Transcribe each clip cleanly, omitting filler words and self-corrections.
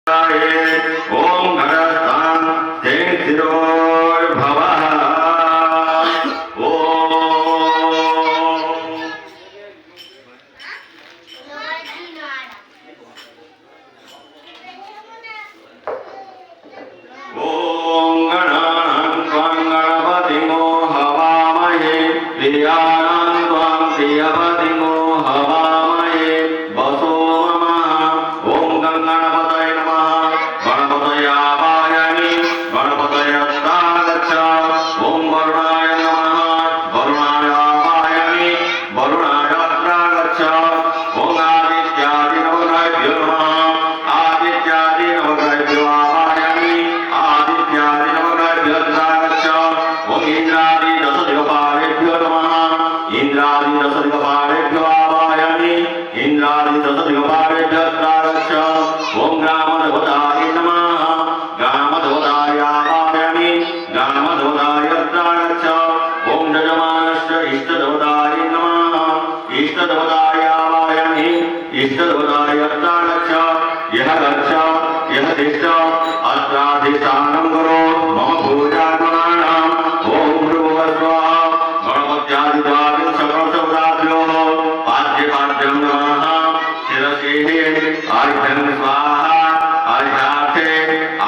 ओम घटस्थान स्थिरोर्भवः ओम गणानां त्वां गणपतिं हवामहे प्रियाणां त्वां प्रियपतिं हवामहे वसो नमः ओम गणपतये नमः गणपतये आवाहयामि गणपतये गच्छ ओम वरुणाय नमः वरुणाय आवाहयामि वरुणाय गच्छ ओम आदित्यादि नवग्रहेभ्यो नमः आदित्यादि नवग्रहेभ्यो आवाहयामि आदित्यादि नवग्रहेभ्यो गच्छ ओम इंद्रादि दशदिक्पालेभ्यो नमः इंद्रादि दशदिक्पालेभ्यो आवाहयामि इंद्रादि दशदिक्पालेभ्यो गच्छ ओम ग्रामदेवताय नमः ग्रामदेवताय आवाहयामि ग्रामदेवताय गच्छ ओम यजमानस्य इष्टदेवताय नमः इष्टदेवताय आवाहयामि इष्टदेवताय गच्छ यः गच्छ यः तिष्ठ अत्राधिष्ठानं करो मम पूजागुणानाम् ओम भृगुवस्वाहा गणपत्यादिद्वारिं सकलशब्दाभ्यो पाद्यपाद्यं नमः शिरसि अर्घ्यं स्वाहा अर्घ्यार्थे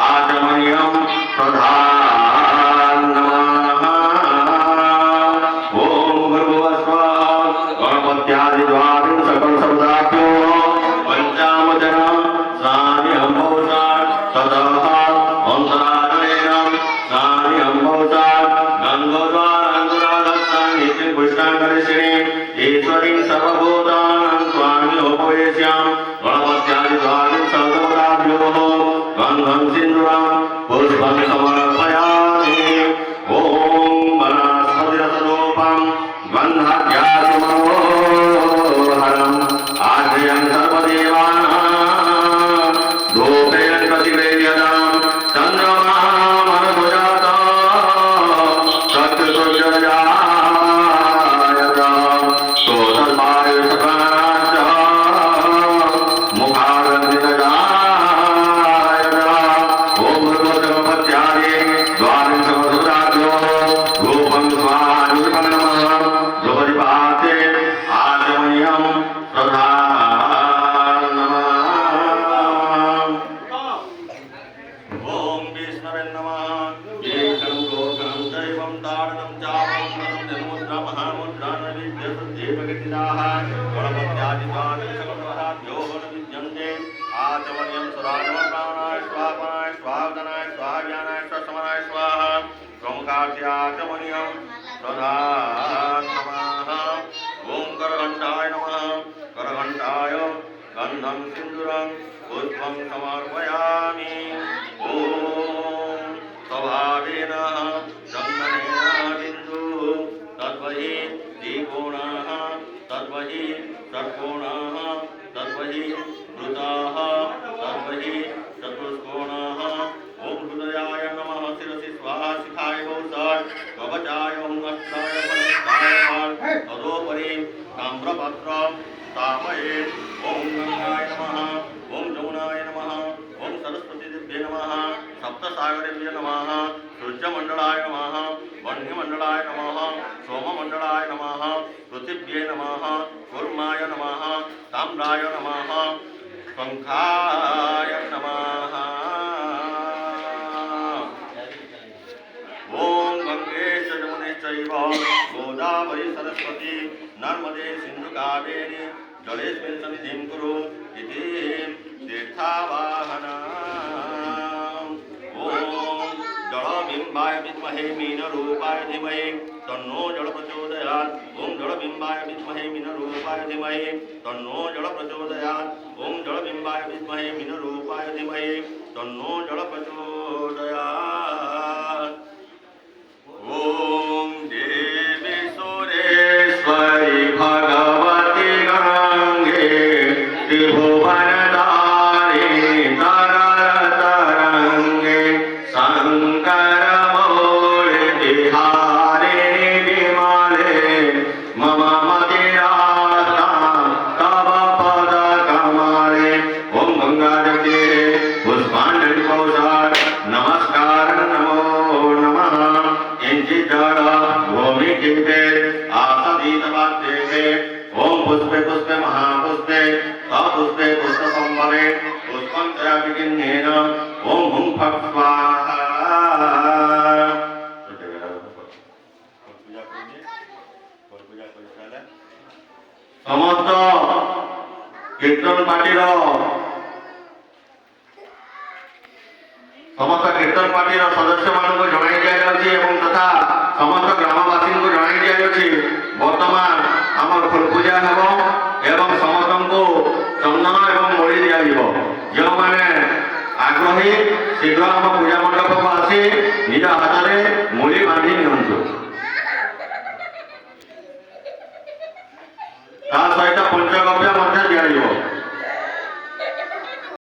आचमनीयं प्रधान नमः ओम भृगुवस्वाहा गणपत्यादिद्वारिं सकलशब्दाभ्यो पंचामजनं स्नानिहं भवसात् ततः अन्तरालेन स्नानिहं भवसात् गन्धोद्वारान्तरागस्सान्नित्यं पुष्टाङ्गरिषिणे ईश्वरीं सर्वभूतानां स्वामिनोपवेश्यां गणपत्यादिद्वारिं सर्वदेवताभ्यो गन्धं सिन्दूरं पुष्पं समर्पयामि ॐ वनस्पतिरसरूपं गन्धाढ्यासमनोहरम् आद्यं सर्वदेवानां रूपेण प्रतिवेद्यतां चन्द्रमा मनसुजाता सत्कृतोज्जलजायता सोतर्वायुसकाराश्च मुखारन्वितजायता ॐ भगवद्गणपत्यादि द्वारिंशवसुराभ्यो रूपं स्वाहानिपं नमः द्रौपदीपाते आचमनीयं प्रधान नमः ओम विष्णवे नमः एकं लोकं दैवं ताडनं चापं धनुमुद्रा महामुद्रा नैवेद्यसुद्धेवगतिदाः गणपत्यादिद्वारिं सकलवराभ्यो विद्यन्ते आचमनीयं सदानमप्राणाय स्वाहाय स्वाहावदनाय स्वाहाव्यानाय स्वसमनाय स्वाहा प्रमुखार्च्याचमनीयं प्रधान नमः ओम करघण्टाय नमः करघण्टाय गन्धं सिन्दूरं पुष्पं समर्पयामि ॐ स्वभावेन चन्दनेन बिन्दुः तद्वहि द्विकोणः तद्वहि षट्कोणः तद्वहि वृत्ताः तद्वहि चतुष्कोणः ॐ हृदयाय नमः शिरसि स्वाहा शिखाय बहुसाय कवचाय हुङ्गस्त्राय फलस्ताय तदोपरि ताम्रपत्रं तामये ओम गंगाय नमः ओम जमुनाय नमः ओम सरस्वतीदेव्यै नमः सप्तसागरेभ्यो नमः सूर्यमण्डलाय नमः वह्निमण्डलाय नमः सोममण्डलाय नमः पृथिव्यै नमः कूर्माय नमः ताम्राय नमः शङ्खाय नमः ओम गंगे च यमुने चैव गोदावरी सरस्वती नर्मदे सिन्धु कावेरी जलेस्मिन् सन्निधिं कुरु इति तीर्थावाहनम् ॐ जलबिम्बाय विद्महे मीनरूपाय धीमहि तन्नो जल प्रचोदयात् ॐ जलबिम्बाय विद्महे मीनरूपाय धीमहि तन्नो जल प्रचोदयात् ॐ जलबिम्बाय विद्महे मीनरूपाय धीमहि तन्नो जल प्रचोदयात् ॐ देवी सुरेश्वरी भगवती गंगे त्रिभुवनधारिणी तरंगे शंकर मौलिहारिणी विमले मम मतिरास्तां तव पद कमले ओम गंगा पुष्प पुष्पे महापुष्पे सपुष्पे पुष्पसंवरे पुष्पं चयाभिगिन्नेन ओम हुं फट् स्वाहा। समस्त कीर्तन पार्टीर सदस्य मानक जणाई दिया तथा समस्त ग्रामवासी को जणाई दिया बर्तमान आम फुल पूजा हेब एवं समस्त को चंदन एवं मोड़ी दिया जो मैंने आग्रही शीघ्र आम पूजा मंडप को आसी निज हाथ में मूली बांधि नियंतु सहित पंचगव्य